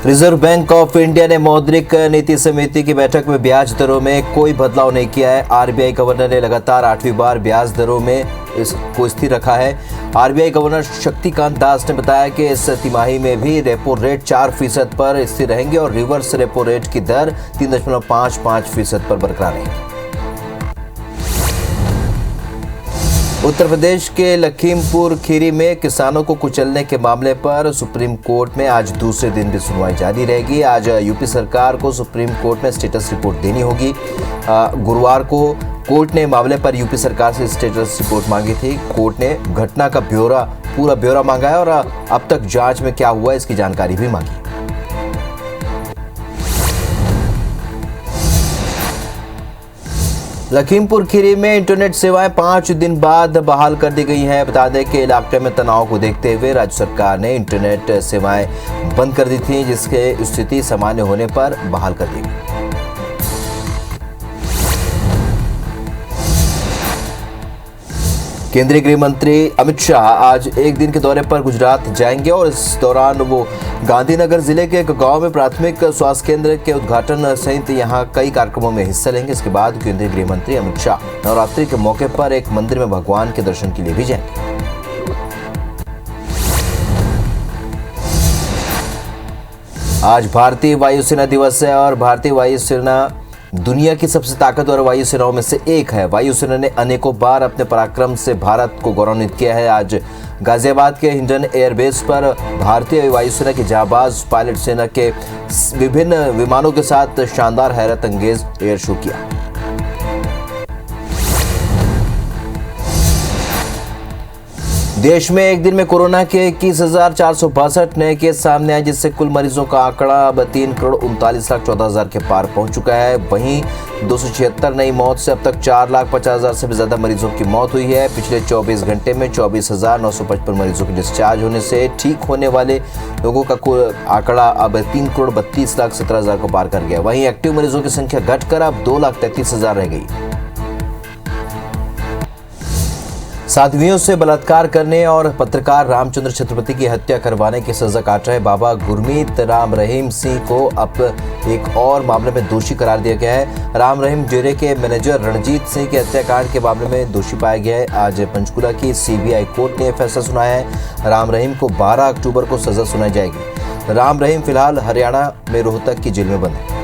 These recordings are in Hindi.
रिजर्व बैंक ऑफ इंडिया ने मौद्रिक नीति समिति की बैठक में ब्याज दरों में कोई बदलाव नहीं किया है। आरबीआई गवर्नर ने लगातार 8वीं बार ब्याज दरों में इसको स्थिर रखा है। आरबीआई गवर्नर शक्तिकांत दास ने बताया कि इस तिमाही में भी रेपो रेट 4% पर स्थिर रहेंगे और रिवर्स रेपो रेट की दर 3.55% पर बरकरार रहेगी। उत्तर प्रदेश के लखीमपुर खीरी में किसानों को कुचलने के मामले पर सुप्रीम कोर्ट में आज दूसरे दिन भी सुनवाई जारी रहेगी। आज यूपी सरकार को सुप्रीम कोर्ट में स्टेटस रिपोर्ट देनी होगी। गुरुवार को कोर्ट ने मामले पर यूपी सरकार से स्टेटस रिपोर्ट मांगी थी। कोर्ट ने घटना का पूरा ब्यौरा मांगा है और अब तक जांच में क्या हुआ इसकी जानकारी भी मांगी। लखीमपुर खीरी में इंटरनेट सेवाएं 5 दिन बाद बहाल कर दी गई हैं। बता दें कि इलाके में तनाव को देखते हुए राज्य सरकार ने इंटरनेट सेवाएं बंद कर दी थी, जिसके स्थिति सामान्य होने पर बहाल कर दी गई। केंद्रीय गृह मंत्री अमित शाह आज एक दिन के दौरे पर गुजरात जाएंगे और इस दौरान वो गांधीनगर जिले के एक गांव में प्राथमिक स्वास्थ्य केंद्र के उद्घाटन सहित यहां कई कार्यक्रमों में हिस्सा लेंगे। इसके बाद केंद्रीय गृह मंत्री अमित शाह नवरात्रि के मौके पर एक मंदिर में भगवान के दर्शन के लिए भी जाएंगे। आज भारतीय वायुसेना दिवस है और भारतीय वायुसेना दुनिया की सबसे ताकतवर वायुसेनाओं में से एक है। वायुसेना ने अनेकों बार अपने पराक्रम से भारत को गौरवान्वित किया है। आज गाजियाबाद के हिंडन एयरबेस पर भारतीय वायुसेना के जांबाज पायलट सेना के विभिन्न विमानों के साथ शानदार हैरत अंगेज एयर शो किया। देश में एक दिन में कोरोना के 21,462 नए केस सामने आए, जिससे कुल मरीजों का आंकड़ा अब 3,39,14,000 के पार पहुंच चुका है। वहीं 276 नई मौत से अब तक 4,50,000 से भी ज्यादा मरीजों की मौत हुई है। पिछले 24 घंटे में 24,955 मरीजों के डिस्चार्ज होने से ठीक होने वाले लोगों का कुल आंकड़ा अब 3,32,17,000 को पार कर गया। वहीं एक्टिव मरीजों की संख्या घटकर अब 2,33,000 रह गई। साध्वियों से बलात्कार करने और पत्रकार रामचंद्र छत्रपति की हत्या करवाने की सजा काट रहे बाबा गुरमीत राम रहीम सिंह को अब एक और मामले में दोषी करार दिया गया है। राम रहीम डेरे के मैनेजर रणजीत सिंह के हत्याकांड के मामले में दोषी पाया गया है। आज पंचकुला की सीबीआई कोर्ट ने फैसला सुनाया है। राम रहीम को 12 अक्टूबर को सजा सुनाई जाएगी। राम रहीम फिलहाल हरियाणा में रोहतक की जेल में बंद है।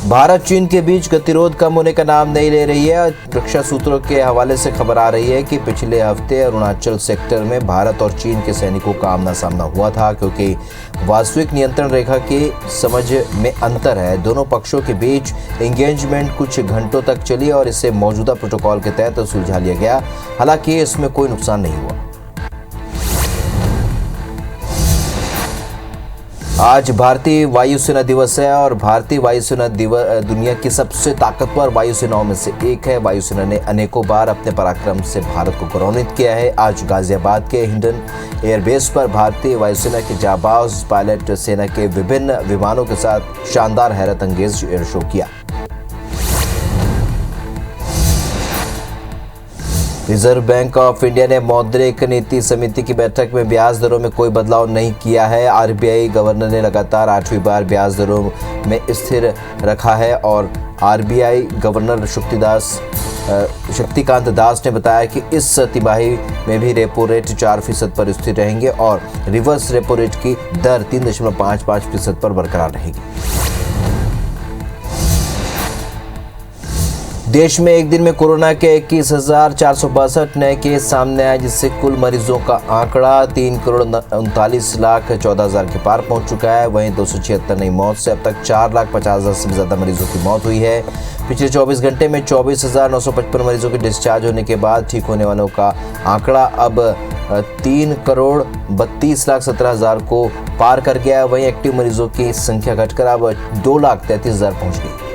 भारत चीन के बीच गतिरोध कम होने का नाम नहीं ले रही है। रक्षा सूत्रों के हवाले से खबर आ रही है कि पिछले हफ्ते अरुणाचल सेक्टर में भारत और चीन के सैनिकों का आमना सामना हुआ था, क्योंकि वास्तविक नियंत्रण रेखा की समझ में अंतर है। दोनों पक्षों के बीच एंगेजमेंट कुछ घंटों तक चली और इसे मौजूदा प्रोटोकॉल के तहत सुलझा लिया गया। हालांकि इसमें कोई नुकसान नहीं हुआ। आज भारतीय वायुसेना दिवस है और भारतीय वायुसेना दुनिया की सबसे ताकतवर वायुसेनाओं में से एक है। वायुसेना ने अनेकों बार अपने पराक्रम से भारत को गौरवान्वित किया है। आज गाजियाबाद के हिंडन एयरबेस पर भारतीय वायुसेना के जांबाज पायलट सेना के विभिन्न विमानों के साथ शानदार हैरत अंगेज एयर शो किया। रिजर्व बैंक ऑफ इंडिया ने मौद्रिक नीति समिति की बैठक में ब्याज दरों में कोई बदलाव नहीं किया है। आरबीआई गवर्नर ने लगातार 8वीं बार ब्याज दरों में स्थिर रखा है और आरबीआई गवर्नर शक्तिकांत दास ने बताया कि इस तिमाही में भी रेपो रेट 4% पर स्थिर रहेंगे और रिवर्स रेपो रेट की दर 3.55% पर बरकरार रहेगी। देश में एक दिन में कोरोना के 21,462 नए केस सामने आए, जिससे कुल मरीजों का आंकड़ा 3,39,14,000 के पार पहुंच चुका है। वहीं 276 नई मौत से अब तक 4,50,000 से भी ज्यादा मरीजों की मौत हुई है। पिछले 24 घंटे में 24,955 मरीजों के डिस्चार्ज होने के बाद ठीक होने वालों का आंकड़ा अब 3,32,17,000 को पार कर गया है। वहीं एक्टिव मरीजों की संख्या घटकर अब 2,33,000 पहुंच गई।